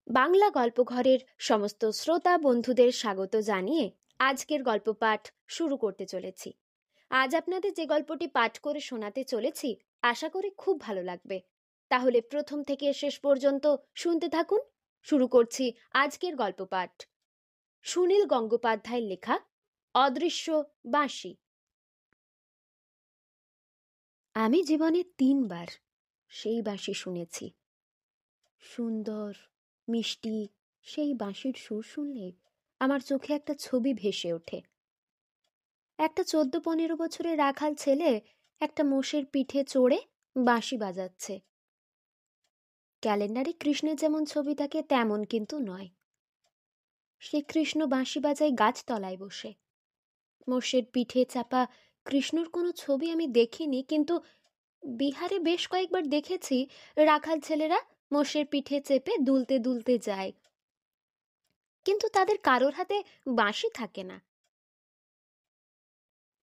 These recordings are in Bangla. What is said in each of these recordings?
বাংলা গল্পঘরের সমস্ত শ্রোতা বন্ধুদের স্বাগত জানিয়ে আজকের গল্প পাঠ শুরু করতে চলেছি। আজ আপনাদের যে গল্পটি পাঠ করে শোনাতে চলেছি আশা করি খুব ভালো লাগবে। তাহলে প্রথম থেকে শেষ পর্যন্ত শুনতে থাকুন। শুরু করছি আজকের গল্প পাঠ। সুনীল গঙ্গোপাধ্যায়ের লেখা অদৃশ্য বাঁশি। আমি জীবনে ৩ বার সেই বাঁশি শুনেছি। সুন্দর মিষ্টি সেই বাঁশির সুর শুনলে আমার চোখে একটা ছবি ভেসে ওঠে। একটা ১৪-১৫ বছরের রাখাল ছেলে একটা মোষের পিঠে চড়ে বাঁশি বাজাচ্ছে। ক্যালেন্ডারে কৃষ্ণের যেমন ছবি থাকে তেমন কিন্তু নয়। সে কৃষ্ণ বাঁশি বাজায় গাছতলায় বসে। মোষের পিঠে চাপা কৃষ্ণর কোনো ছবি আমি দেখিনি, কিন্তু বিহারে বেশ কয়েকবার দেখেছি রাখাল ছেলেরা মোষের পিঠে চেপে দুলতে দুলতে যায়, কিন্তু তাদের কারোর হাতে বাঁশি থাকে না।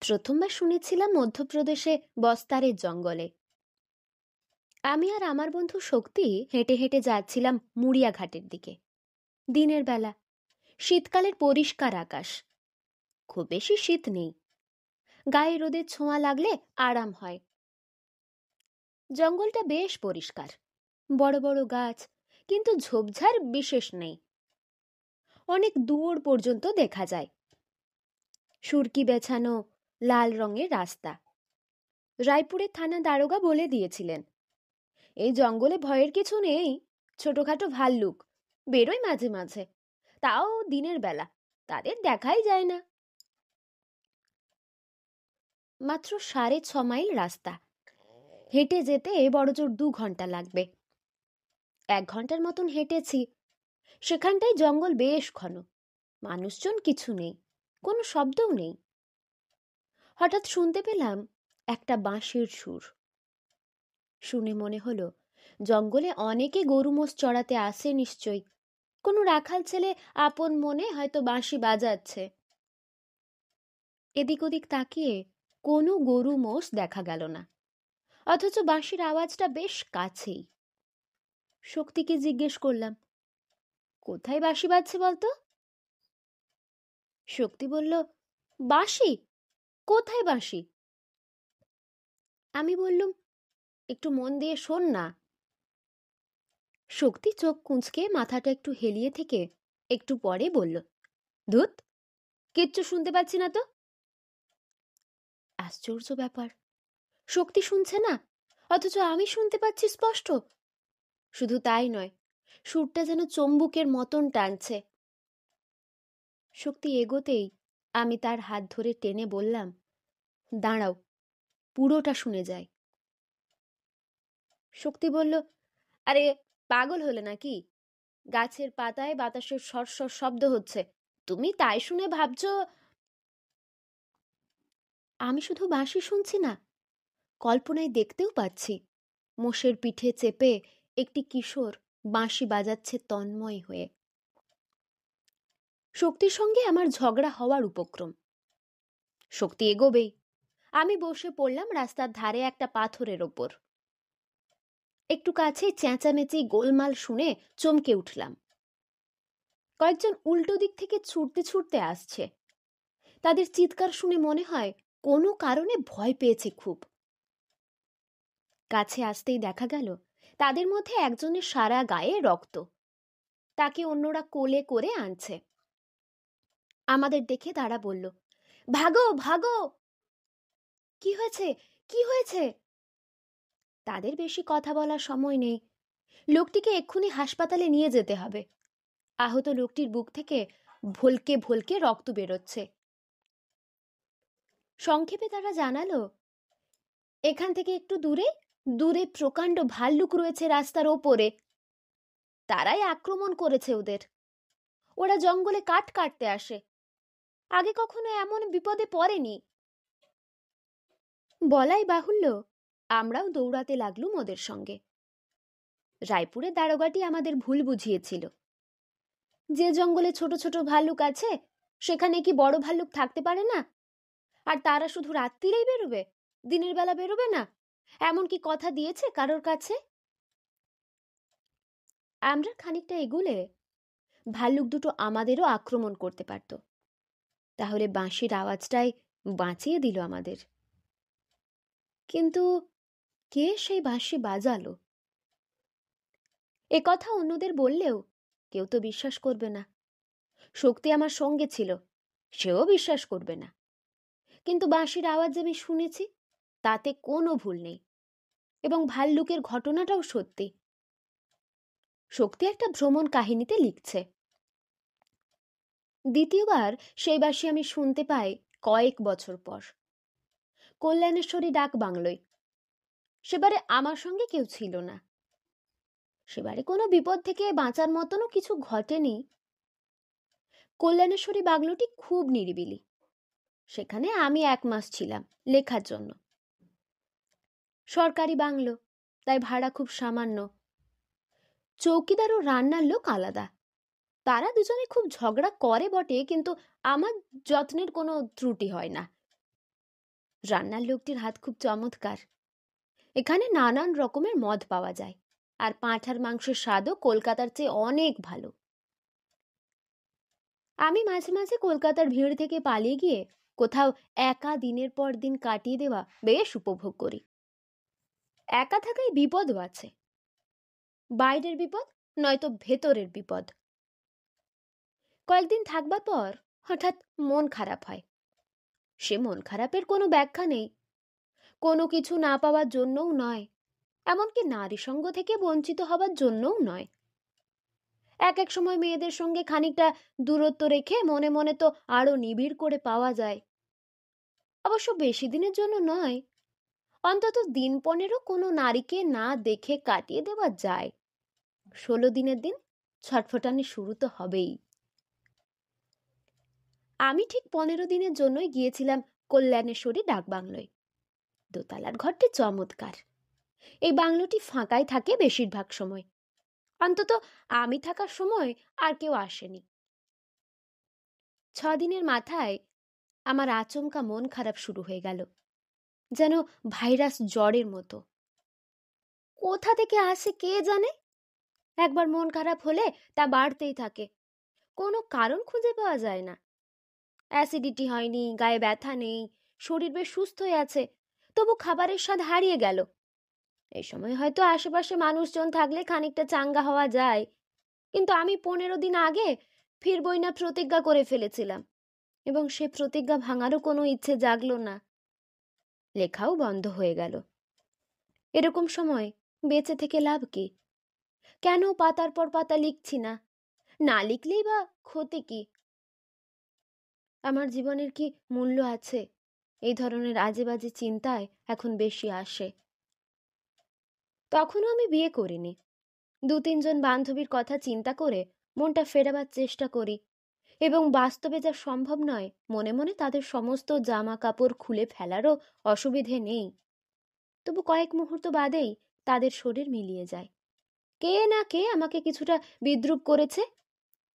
প্রথমবার শুনেছিলাম মধ্যপ্রদেশে বস্তারের জঙ্গলে। আমি আর আমার বন্ধু শক্তি হেঁটে হেঁটে যাচ্ছিলাম মুড়িয়া ঘাটের দিকে। দিনের বেলা, শীতকালের পরিষ্কার আকাশ, খুব বেশি শীত নেই, গায়ে রোদের ছোঁয়া লাগলে আরাম হয়। জঙ্গলটা বেশ পরিষ্কার, বড় বড় গাছ, কিন্তু ঝোপঝাড় বিশেষ নেই। অনেক দূর পর্যন্ত দেখা যায় সুরকি বেছানো লাল রঙের রাস্তা। রায়পুরের থানা দারোগা বলে দিয়েছিলেন, এই জঙ্গলে ভয়ের কিছু নেই, ছোটখাটো ভাল্লুক বেরোয় মাঝে মাঝে, তাও দিনের বেলা, তাদের দেখাই যায় না। মাত্র ৬.৫ মাইল রাস্তা, হেঁটে যেতে বড়জোর ২ ঘন্টা লাগবে। ১ ঘন্টার মতন হেঁটেছি। সেখানটায় জঙ্গল বেশ ঘন, মানুষজন কিছু নেই, কোনো শব্দও নেই। হঠাৎ শুনতে পেলাম একটা বাঁশির সুর। শুনে মনে হলো জঙ্গলে অনেকে গরু মোষ চড়াতে আসে নিশ্চয়ই, কোনো রাখাল ছেলে আপন মনে হয়তো বাঁশি বাজাচ্ছে। এদিক ওদিক তাকিয়ে কোনো গরু মোষ দেখা গেল না, অথচ বাঁশির আওয়াজটা বেশ কাছেই। শক্তিকে জিজ্ঞেস করলাম, কোথায় বাঁশি বাজছে বলতো? শক্তি বলল, বাঁশি? কোথায় বাঁশি? আমি বললুম, একটু মন দিয়ে শোন না। শক্তি চোখ কুঁচকে মাথাটা একটু হেলিয়ে থেকে একটু পরে বলল, ধুত, কিচ্ছু শুনতে পাচ্ছি না তো। আশ্চর্য ব্যাপার, শক্তি শুনছে না, অথচ আমি শুনতে পাচ্ছি স্পষ্ট। শুধু তাই নয়, সুরটা যেন চম্বুকের মতন টানছে। শক্তি এগোতেই আমি তার হাত ধরে টেনে বললাম, দাঁড়াও, পুরোটা শুনে যায়। শক্তি বলল, আরে পাগল হলে নাকি? গাছের পাতায় বাতাসের সরসর শব্দ হচ্ছে, তুমি তাই শুনে ভাবছো? আমি শুধু বাঁশি শুনছি না, কল্পনায় দেখতেও পাচ্ছি মোষের পিঠে চেপে একটি কিশোর বাঁশি বাজাচ্ছে তন্ময় হয়ে। শক্তির সঙ্গে আমার ঝগড়া হওয়ার উপক্রম। শক্তি এগোবেই আমি বসে পড়লাম রাস্তার ধারে একটা পাথরের ওপর। একটু কাছে চেঁচামেচি গোলমাল শুনে চমকে উঠলাম। কয়েকজন উল্টো দিক থেকে ছুটতে ছুটতে আসছে। তাদের চিৎকার শুনে মনে হয় কোনো কারণে ভয় পেয়েছে খুব। কাছে আসতেই দেখা গেল তাদের মধ্যে একজনের সারা গায়ে রক্ত, তাকে অন্যরা কোলে করে আনছে। আমাদের দেখে তারা বলল, ভাগো ভাগো। কি হয়েছে, কি হয়েছে? তাদের বেশি কথা বলার সময় নেই, লোকটিকে এক্ষুনি হাসপাতালে নিয়ে যেতে হবে। আহত লোকটির বুক থেকে ভলকে ভলকে রক্ত বেরোচ্ছে। সংক্ষেপে তারা জানালো, এখান থেকে একটু দূরে দূরে প্রকাণ্ড ভাল্লুক রয়েছে রাস্তার ওপরে, তারাই আক্রমণ করেছে ওদের। ওরা জঙ্গলে কাঠ কাটতে আসে, আগে কখনো এমন বিপদে পড়েনি। বলাই বাহুল্য, আমরাও দৌড়াতে লাগলুম ওদের সঙ্গে। রায়পুরের দারোগাটি আমাদের ভুল বুঝিয়েছিল। যে জঙ্গলে ছোট ছোট ভাল্লুক আছে সেখানে কি বড় ভাল্লুক থাকতে পারে না? আর তারা শুধু রাত্রিরেই বেরোবে, দিনের বেলা বেরোবে না, এমন কি কথা দিয়েছে কারোর কাছে? আমরা খানিকটা এগুলে ভাল্লুক দুটো আমাদেরও আক্রমণ করতে পারত। তাহলে বাঁশির আওয়াজটাই বাঁচিয়ে দিল আমাদের। কিন্তু কে সেই বাঁশি বাজালো? এ কথা অন্যদের বললেও কেউ তো বিশ্বাস করবে না। শক্তি আমার সঙ্গে ছিল, সেও বিশ্বাস করবে না। কিন্তু বাঁশির আওয়াজ আমি শুনেছি, তাতে কোনো ভুল নেই, এবং ভাল্লুকের ঘটনাটাও সত্যি। শক্তি একটা ভ্রমণ কাহিনীতে লিখছে। দ্বিতীয়বার সেই বাঁশি আমি শুনতে পাই কয়েক বছর পর, কল্যাণেশ্বরী ডাক বাংলোয়। সেবারে আমার সঙ্গে কেউ ছিল না। সেবারে কোনো বিপদ থেকে বাঁচার মতনও কিছু ঘটেনি। কল্যাণেশ্বরী বাংলোটি খুব নিরিবিলি। সেখানে আমি 1 মাস ছিলাম লেখার জন্য। সরকারি বাংলো, তাই ভাড়া খুব সামান্য। চৌকিদার ও রান্নার লোক আলাদা। তারা দুজনে খুব ঝগড়া করে বটে, কিন্তু আমার যত্নের কোনো ত্রুটি হয় না। রান্নার লোকটির হাত খুব চমৎকার। এখানে নানান রকমের মদ পাওয়া যায়, আর পাঁঠার মাংসের স্বাদও কলকাতার চেয়ে অনেক ভালো। আমি মাঝে মাঝে কলকাতার ভিড় থেকে পালিয়ে গিয়ে কোথাও একা দিনের পর দিন কাটিয়ে দেওয়া বেশ উপভোগ করি। একা থাকায় বিপদও আছে। বাইরের বিপদ, নয়তো ভেতরের বিপদ। কয়েকদিন থাকবার পর হঠাৎ মন খারাপ হয়। সে মন খারাপের কোনো ব্যাখ্যা নেই, কোনো কিছু না পাওয়ার জন্যও নয়, এমনকি নারী সঙ্গ থেকে বঞ্চিত হবার জন্যও নয়। এক এক সময় মেয়েদের সঙ্গে খানিকটা দূরত্ব রেখে মনে মনে তো আরো নিবিড় করে পাওয়া যায়। অবশ্য বেশি দিনের জন্য নয়, অন্তত দিন 15 কোনো নারীকে না দেখে কাটিয়ে দেওয়া যায়। 16 দিনের দিন ছটফটানি শুরু তো হবেই। আমি ঠিক 15 দিনের জন্যই গিয়েছিলাম কল্যাণেশ্বরী ডাকবাংলোয়। দোতলার ঘরটি চমৎকার। এই বাংলোটি ফাঁকাই থাকে বেশিরভাগ সময়, অন্তত আমি থাকার সময় আর কেউ আসেনি। 6 দিনের মাথায় আমার আচমকা মন খারাপ শুরু হয়ে গেল, যেন ভাইরাস জ্বরের মতো। কোথা থেকে আসে কে জানে। একবার মন খারাপ হলে তা বাড়তেই থাকে, কোনো কারণ খুঁজে পাওয়া যায় না। অ্যাসিডিটি হয়নি, গায়ে ব্যথা নেই, শরীর বেশ সুস্থই আছে, তবু খাবারের স্বাদ হারিয়ে গেল। এই সময় হয়তো আশেপাশে মানুষজন থাকলে খানিকটা চাঙ্গা হওয়া যায়, কিন্তু আমি 15 দিন আগে ফিরবই না প্রতিজ্ঞা করে ফেলেছিলাম, এবং সে প্রতিজ্ঞা ভাঙারও কোনো ইচ্ছে জাগলো না। লেখাও বন্ধ হয়ে গেল। এরকম সময় বেঁচে থেকে লাভ কি? কেন পাতার পর পাতা লিখছি না? না লিখলেই বা ক্ষতি কি? আমার জীবনের কি মূল্য আছে? এই ধরনের আজে বাজে চিন্তায় এখন বেশি আসে। তখনও আমি বিয়ে করিনি। 2-3 জন বান্ধবীর কথা চিন্তা করে মনটা ফেরাবার চেষ্টা করি, এবং বাস্তবে যা সম্ভব নয়, মনে মনে তাদের সমস্ত জামা কাপড় খুলে ফেলারও অসুবিধে নেই। তবু কয়েক মুহূর্ত বাদেই তাদের শরীর মিলিয়ে যায়। কে না কে আমাকে কিছুটা বিদ্রূপ করেছে,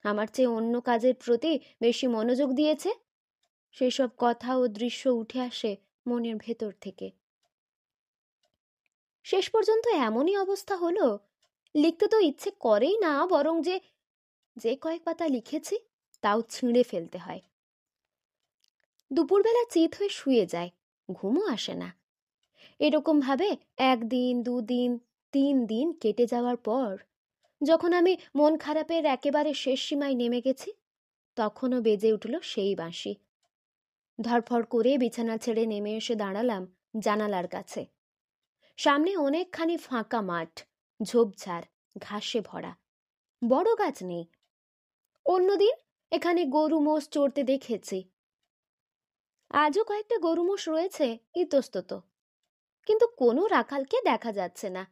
আমার চেয়ে অন্য কাজের প্রতি বেশি মনোযোগ দিয়েছে। সেসব কথা ও দৃশ্য উঠে আসে মনের ভেতর থেকে। শেষ পর্যন্ত এমনই অবস্থা হলো, লিখতে তো ইচ্ছে করেই না, বরং যে যে কয়েক পাতা লিখেছি তাও ছিঁড়ে ফেলতে হয়। দুপুরবেলা চিত হয়ে শুয়ে যায়, ঘুমও আসে না। এরকম ভাবে 1 দিন, 2 দিন, 3 দিন কেটে যাওয়ার পর যখন আমি মন খারাপের একেবারে শেষ সীমায় নেমে গেছি, তখনও বেজে উঠল সেই বাঁশি। ধরফর করে বিছানা ছেড়ে নেমে এসে দাঁড়ালাম জানালার কাছে। সামনে অনেকখানি ফাঁকা মাঠ, ঝোপঝাড়, ঘাসে ভরা। বড় গাছ নেই। অন্যদিন এখানে গরু মোষ চড়তে দেখেছি। আজও কয়েকটা গরু মোষ রয়েছে ইতস্তত, কিন্তু কোনো রাখালকে দেখা যাচ্ছে না।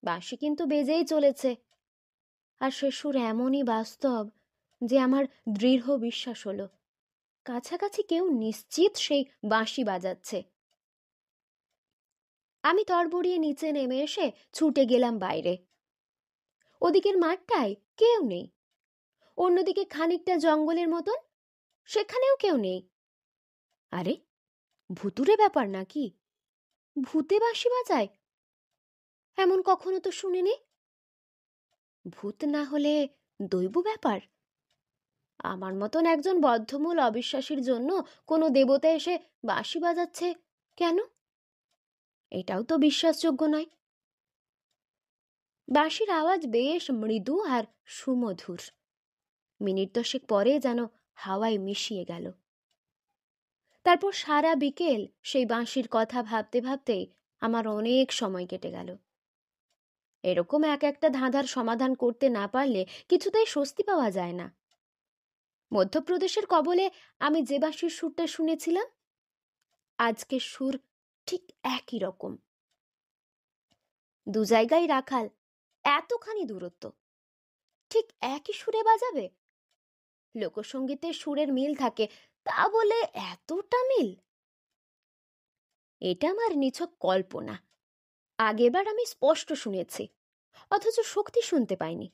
বাঁশি কিন্তু বেজেই চলেছে, আর সে সুর এমনই বাস্তব যে আমার দৃঢ় বিশ্বাস হলো কাছাকাছি কেউ নিশ্চিত সেই বাঁশি বাজাচ্ছে। আমি তড়বড়িয়ে নিচে নেমে এসে ছুটে গেলাম বাইরে। ওদিকের মাঠটায় কেউ নেই। অন্যদিকে খানিকটা জঙ্গলের মতন, সেখানেও কেউ নেই। আরে, ভুতুরে ব্যাপার নাকি? ভূতে বাঁশি বাজায়? এমন কখনো তো শুনিনি। ভূত না হলে দৈব ব্যাপার? আমার মতন একজন বদ্ধমূল অবিশ্বাসীর জন্য কোনো দেবতা এসে বাঁশি বাজাচ্ছে কেন? এটাও তো বিশ্বাসযোগ্য নয়। বাঁশির আওয়াজ বেশ মৃদু আর সুমধুর। মিনিট দশেক পরে যেন হাওয়ায় মিশিয়ে গেল। তারপর সারা বিকেল সেই বাঁশির কথা ভাবতে ভাবতেই আমার অনেক সময় কেটে গেল। এরকম এক একটা ধাঁধার সমাধান করতে না পারলে কিছুতেই স্বস্তি পাওয়া যায় না। মধ্যপ্রদেশের কবলে আমি যে বাঁশির সুরটা শুনেছিলাম, আজকের সুর ঠিক একই রকম। দু জায়গায় রাখাল, এতখানি দূরত্ব, ঠিক একই সুরে বাজাবে। লোকসঙ্গীতের সুরের মিল থাকে, তা বলে এতটা মিল? এটা আমার নিছক কল্পনা। আগেবার আমি স্পষ্ট শুনেছি, অথচ শক্তি শুনতে পাইনি।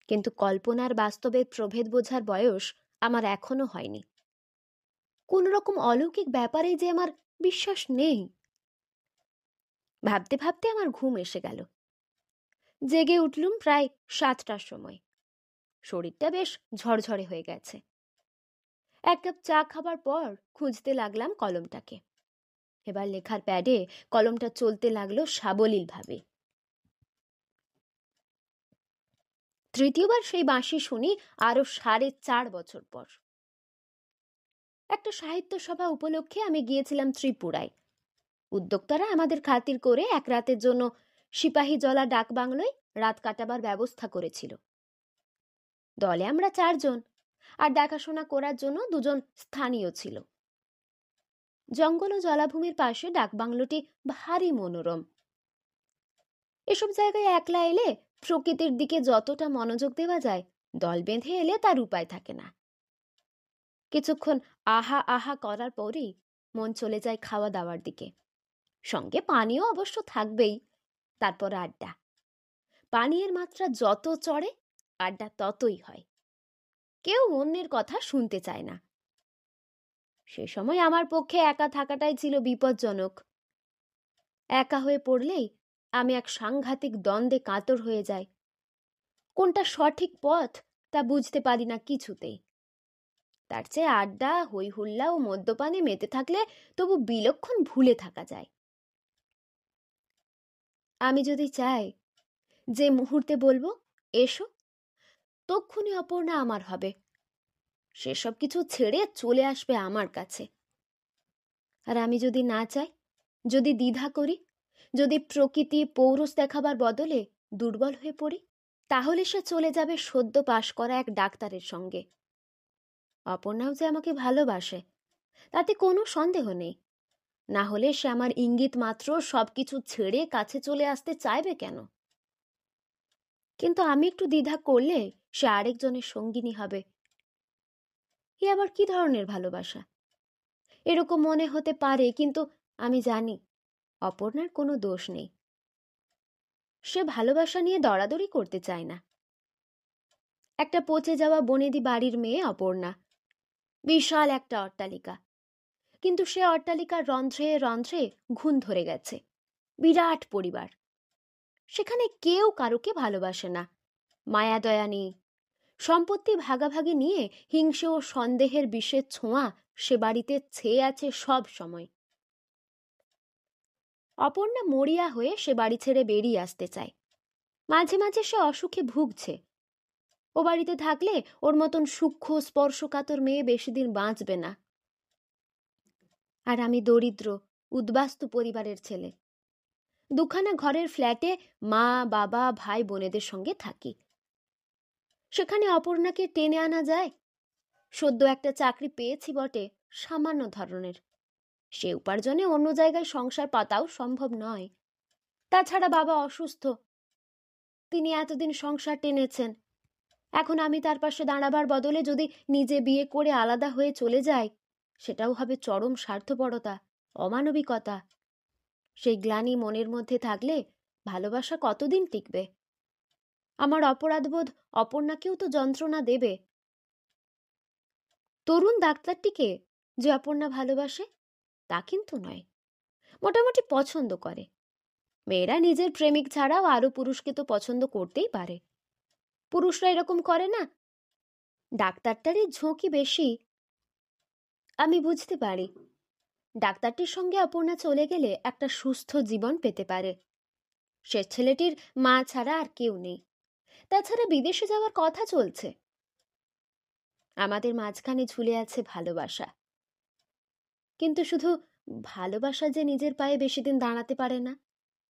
কিন্তু কল্পনার বাস্তবের প্রভেদ বোঝার বয়স আমার এখনো হয়নি। কোন রকম অলৌকিক ব্যাপারে যে আমার বিশ্বাস নেই। ভাবতে ভাবতে আমার ঘুম এসে গেল। জেগে উঠলুম প্রায় 7টার সময়। শরীরটা বেশ ঝরঝরে হয়ে গেছে। এক কাপ চা খাবার পর খুঁজতে লাগলাম কলমটাকে। এবার লেখার প্যাডে কলমটা চলতে লাগলো সাবলীল ভাবে। তৃতীয়বার সেই বাঁশি শুনি আরো 4.5 বছর পর। একটা সাহিত্য সভা উপলক্ষে আমি গিয়েছিলাম ত্রিপুরায়। উদ্যোক্তারা আমাদের খাতির করে এক রাতের জন্য সিপাহীজলা ডাক বাংলোয় রাত কাটাবার ব্যবস্থা করেছিল। দলে আমরা 4 জন, আর দেখাশোনা করার জন্য 2 জন স্থানীয় ছিল। জঙ্গল ও জলাভূমির পাশে ডাক বাংলোটি ভারী মনোরম। এসব জায়গায় একলা এলে প্রকৃতির দিকে যতটা মনোযোগ দেওয়া যায়, দল বেঁধে এলে তার উপায় থাকে না। কিছুক্ষণ আহা আহা করার পরেই মন চলে যায় খাওয়া দাওয়ার দিকে। সঙ্গে পানীয় অবশ্য থাকবেই। তারপর আড্ডা। পানীয়ের মাত্রা যত চড়ে, আড্ডা ততই হয়। কেউ অন্যের কথা শুনতে চায় না। সে সময় আমার পক্ষে একা থাকাটাই ছিল বিপজ্জনক। একা হয়ে পড়লেই আমি এক সাংঘাতিক দ্বন্দ্বে কাতর হয়ে যাই। কোনটা সঠিক পথ তা বুঝতে পারি না কিছুতেই। তার চেয়ে আড্ডা, হই হুল্লা ও মদ্যপানে মেতে থাকলে তবু বিলক্ষণ ভুলে থাকা যায়। আমি যদি চাই, যে মুহূর্তে বলবো এসো, তক্ষুনি অপর্ণা আমার হবে। সেসব কিছু ছেড়ে চলে আসবে আমার কাছে। আর আমি যদি না চাই, যদি দ্বিধা করি, যদি প্রকৃতি পৌরুষ দেখাবার বদলে দুর্বল হয়ে পড়ি, তাহলে সে চলে যাবে সদ্য পাশ করা এক ডাক্তারের সঙ্গে। অপর্ণাও যে আমাকে ভালোবাসে, তাতে কোনো সন্দেহ নেই। না হলে সে আমার ইঙ্গিত মাত্র সবকিছু ছেড়ে কাছে চলে আসতে চাইবে কেন? কিন্তু আমি একটু দ্বিধা করলে সে আরেকজনের সঙ্গিনী হবে। এ আবার কি ধরনের ভালোবাসা? এরকম মনে হতে পারে, কিন্তু আমি জানি অপর্ণার কোনো দোষ নেই। সে ভালোবাসা নিয়ে দরাদরি করতে চায় না। একটা পচে যাওয়া বনেদি বাড়ির মেয়ে অপর্ণা। বিশাল একটা অট্টালিকা, কিন্তু সে অট্টালিকার রন্ধ্রে রন্ধ্রে ঘুণ ধরে গেছে। বিরাট পরিবার, সেখানে কেউ কারোকে ভালোবাসে না, মায়া দয়া নেই। সম্পত্তি ভাগাভাগি নিয়ে হিংসে ও সন্দেহের বিষের ছোঁয়া সে বাড়িতে ছেয়ে আছে সব সময়। অপর্ণা মরিয়া হয়ে সে বাড়ি ছেড়ে বেরিয়ে আসতে চায়। মাঝে মাঝে সে অসুখে ভুগছে। ও বাড়িতে থাকলে ওর মতন সূক্ষ্ম স্পর্শকাতর মেয়ে বেশি দিন বাঁচবে না। আর আমি দরিদ্র উদ্বাস্তু পরিবারের ছেলে। দুখানা ঘরের ফ্ল্যাটে মা বাবা ভাই বোনেদের সঙ্গে থাকি। সেখানে অপর্ণাকে টেনে আনা যায়? সদ্য একটা চাকরি পেয়েছি বটে, সামান্য ধরনের। সে উপার্জনে অন্য জায়গায় সংসার পাতাও সম্ভব নয়। তাছাড়া বাবা অসুস্থ, তিনি এতদিন সংসার টেনেছেন। এখন আমি তার পাশে দাঁড়াবার বদলে যদি নিজে বিয়ে করে আলাদা হয়ে চলে যাই, সেটাও হবে চরম স্বার্থপরতা, অমানবিকতা। সেই গ্লানি মনের মধ্যে থাকলে ভালোবাসা কতদিন টিকবে? আমার অপরাধবোধ অপর্ণাকেও তো যন্ত্রণা দেবে। তরুণ ডাক্তারটিকে যে অপর্ণা ভালোবাসে তা কিন্তু নয়, মোটামুটি পছন্দ করে। মেয়েরা নিজের প্রেমিক ছাড়াও আরো পুরুষকে তো পছন্দ করতেই পারে। পুরুষরা এরকম করে না? ডাক্তারটারই ঝোঁকি বেশি। আমি বুঝতে পারি ডাক্তারটির সঙ্গে অপর্ণা চলে গেলে একটা সুস্থ জীবন পেতে পারে। সে ছেলেটির মা ছাড়া আর কেউ নেই। তাছাড়া বিদেশে যাওয়ার কথা চলছে। আমাদের মাঝখানে ঝুলে আছে ভালোবাসা। কিন্তু শুধু ভালোবাসা যে নিজের পায়ে বেশি দিন দাঁড়াতে পারে না,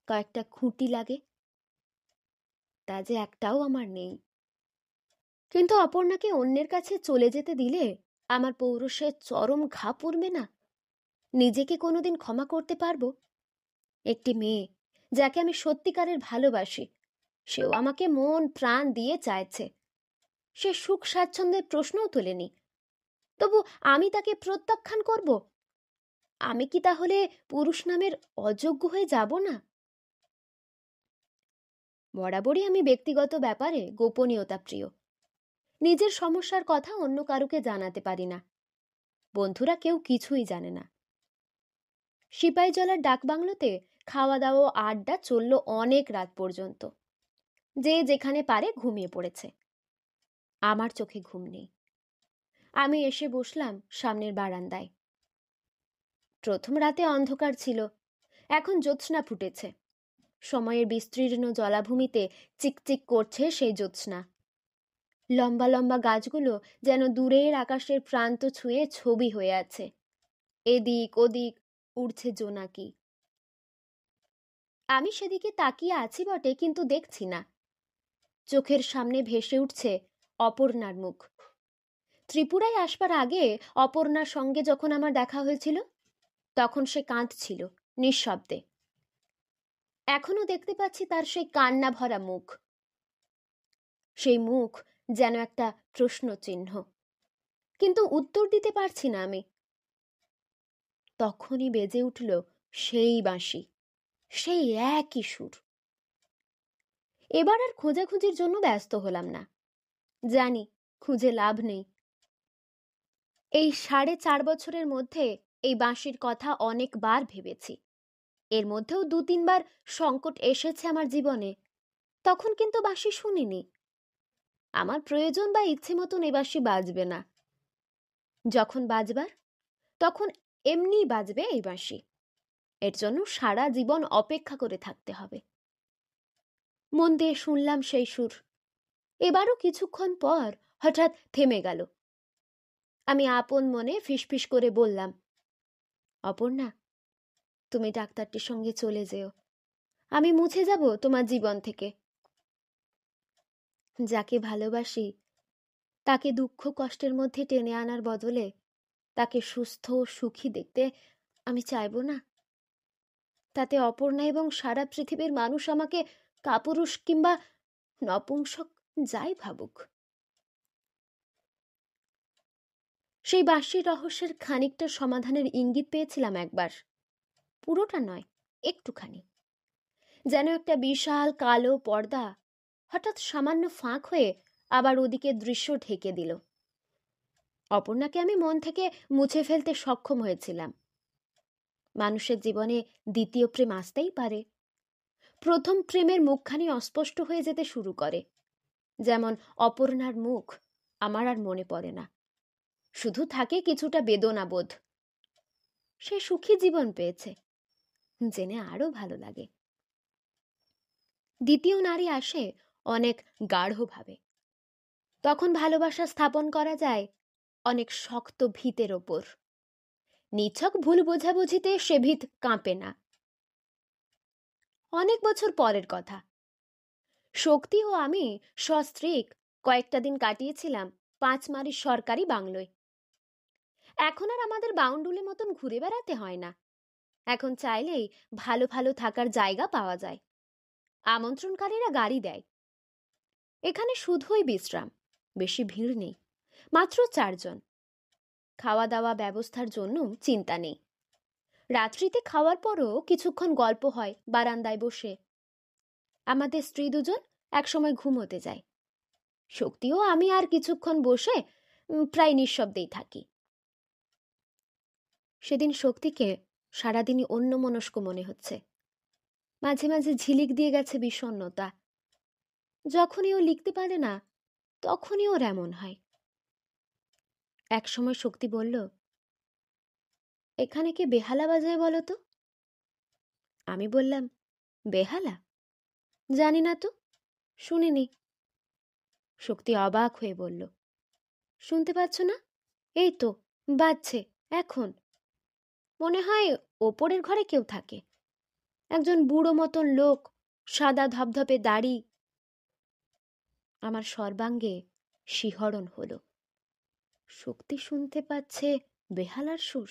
কয়েকটা খুঁটি লাগে, তা যে একটাও আমার নেই। কিন্তু অপর্ণাকে অন্যের কাছে চলে যেতে দিলে আমার পৌরুষের চরম ঘা পড়বে না? নিজেকে কোনোদিন ক্ষমা করতে পারবো? একটি মেয়ে যাকে আমি সত্যিকারের ভালোবাসি, সেও আমাকে মন প্রাণ দিয়ে চাইছে। সে সুখ স্বাচ্ছন্দ্যের প্রশ্নও তোলেনি, তবু আমি তাকে প্রত্যাখ্যান করব? আমি কি তাহলে পুরুষ নামের অযোগ্য হয়ে যাব না? বরাবরই আমি ব্যক্তিগত ব্যাপারে গোপনীয়তা প্রিয়। নিজের সমস্যার কথা অন্য কারুকে জানাতে পারি না। বন্ধুরা কেউ কিছুই জানে না। সিপাহীজলার ডাকবাংলোতে খাওয়া দাওয়া আড্ডা চলল অনেক রাত পর্যন্ত। যে যেখানে পারে ঘুমিয়ে পড়েছে। আমার চোখে ঘুম নেই। আমি এসে বসলাম সামনের বারান্দায়। প্রথম রাতে অন্ধকার ছিল, এখন জ্যোৎস্না ফুটেছে। সময়ের বিস্তীর্ণ জলাভূমিতে চিকচিক করছে সেই জ্যোৎস্না। লম্বা লম্বা গাছগুলো যেন দূরের আকাশের প্রান্ত ছুঁয়ে ছবি হয়ে আছে। এদিক ওদিক উড়ছে জোনাকি। আমি সেদিকে তাকিয়ে আছি বটে, কিন্তু দেখছি না। চোখের সামনে ভেসে উঠছে অপর্ণার মুখ। ত্রিপুরায় আসবার আগে অপর্ণার সঙ্গে যখন আমার দেখা হয়েছিল, তখন সে কাঁদছিল নিঃশব্দে। এখনো দেখতে পাচ্ছি তার সেই কান্না ভরা মুখ। সেই মুখ যেন একটা প্রশ্ন চিহ্ন, কিন্তু উত্তর দিতে পারছি না আমি। তখনই বেজে উঠল সেই বাঁশি, সেই একই সুর। এবার আর খোঁজাখুঁজির জন্য ব্যস্ত হলাম না। জানি খুঁজে লাভ নেই। এই 4.5 বছরের মধ্যে এই বাঁশির কথা অনেকবার ভেবেছি। এর মধ্যেও 2-3 বার সংকট এসেছে আমার জীবনে, তখন কিন্তু বাঁশি শুনিনি। আমার প্রয়োজন বা ইচ্ছে মতন এ বাঁশি বাজবে না। যখন বাজবার, তখন এমনি বাজবে এই বাঁশি। এর জন্য সারা জীবন অপেক্ষা করে থাকতে হবে। মন দিয়ে শুনলাম সেই সুর। এবারও কিছুক্ষণ পর হঠাৎ থেমে গেল। আমি আপন মনে ফিসফিস করে বললাম, অপর্ণা, তুমি ডাক্তারটির সঙ্গে চলে যেও। আমি মুছে যাব তোমার জীবন থেকে। যাকে ভালোবাসি তাকে দুঃখ কষ্টের মধ্যে টেনে আনার বদলে তাকে সুস্থ ও সুখী দেখতে আমি চাইবো না? তাতে অপর্ণা এবং সারা পৃথিবীর মানুষ আমাকে কাপুরুষ কিংবা নপুংসক যাই ভাবুক। সেই বাঁশির রহস্যের খানিকটা সমাধানের ইঙ্গিত পেয়েছিলাম একবার, পুরোটা নয়, একটুখানি। যেন একটা বিশাল কালো পর্দা হঠাৎ সামান্য ফাঁক হয়ে আবার ওদিকে দৃশ্য ঢেকে দিল। অপর্ণাকে আমি মন থেকে মুছে ফেলতে সক্ষম হয়েছিলাম। মানুষের জীবনে দ্বিতীয় প্রেম আসতেই পারে। প্রথম প্রেমের মুখখানি অস্পষ্ট হয়ে যেতে শুরু করে। যেমন অপর্ণার মুখ আমার আর মনে পড়ে না, শুধু থাকে কিছুটা বেদনাবোধ। সে সুখী জীবন পেয়েছে জেনে আরো ভালো লাগে। দ্বিতীয় নারী আসে অনেক গাঢ়ভাবে। তখন ভালোবাসা স্থাপন করা যায় অনেক শক্ত ভিতের ওপর। নিছক ভুল বোঝাবুঝিতে সে ভিত কাঁপে না। অনেক বছর পরের কথা। শক্তি ও আমি সস্ত্রীক কয়েকটা দিন কাটিয়েছিলাম পাঁচমারির সরকারি বাংলোয়। এখন আর আমাদের বাউন্ডুলে মতন ঘুরে বেড়াতে হয় না। এখন চাইলেই ভালো ভালো থাকার জায়গা পাওয়া যায়। আমন্ত্রণকারীরা গাড়ি দেয়। এখানে শুধুই বিশ্রাম, বেশি ভিড় নেই, মাত্র 4 জন। খাওয়া দাওয়া ব্যবস্থার জন্য চিন্তা নেই। রাত্রিতে খাওয়ার পরও কিছুক্ষণ গল্প হয় বারান্দায় বসে। আমাদের স্ত্রী দুজন একসময় ঘুমোতে যায়। শক্তিও আমি আর কিছুক্ষণ বসে প্রায় নিঃশব্দেই থাকি। সেদিন শক্তিকে সারাদিনই অন্যমনস্ক মনে হচ্ছে। মাঝে মাঝে ঝিলিক দিয়ে গেছে বিষণ্ণতা। যখনই ও লিখতে পারে না, তখনই ওর এমন হয়। একসময় শক্তি বলল, এখানে কে বেহালা বাজায় বলো তো? আমি বললাম, বেহালা? জানি না তো, শুনিনি। শক্তি অবাক হয়ে বলল, শুনতে পাচ্ছ না? এই তো বাজছে এখন। মনে হয় ওপরের ঘরে কেউ থাকে, একজন বুড়ো মতন লোক, সাদা ধবধবে দাড়ি। আমার সর্বাঙ্গে শিহরণ হলো। শক্তি শুনতে পাচ্ছে বেহালার সুর,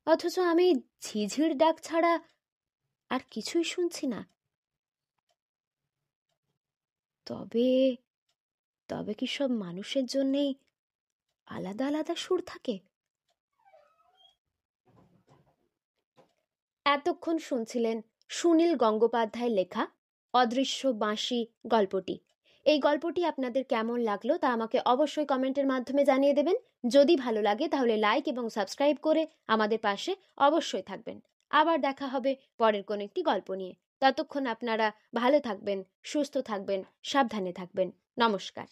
অথচ আমি ঝিঝির ডাক ছাড়া আর কিছুই শুনছি না। তবে তবে কি সব মানুষের জন্যেই আলাদা আলাদা সুর থাকে? এতক্ষণ শুনছিলেন সুনীল গঙ্গোপাধ্যায়ের লেখা অদৃশ্য বাঁশি গল্পটি। এই গল্পটি আপনাদের কেমন লাগলো তা আমাকে অবশ্যই কমেন্টের মাধ্যমে জানিয়ে দেবেন। যদি ভালো লাগে তাহলে লাইক এবং সাবস্ক্রাইব করে আমাদের পাশে অবশ্যই থাকবেন। আবার দেখা হবে পরের কোনো একটি গল্প নিয়ে। ততক্ষণ আপনারা ভালো থাকবেন, সুস্থ থাকবেন, সাবধানে থাকবেন। নমস্কার।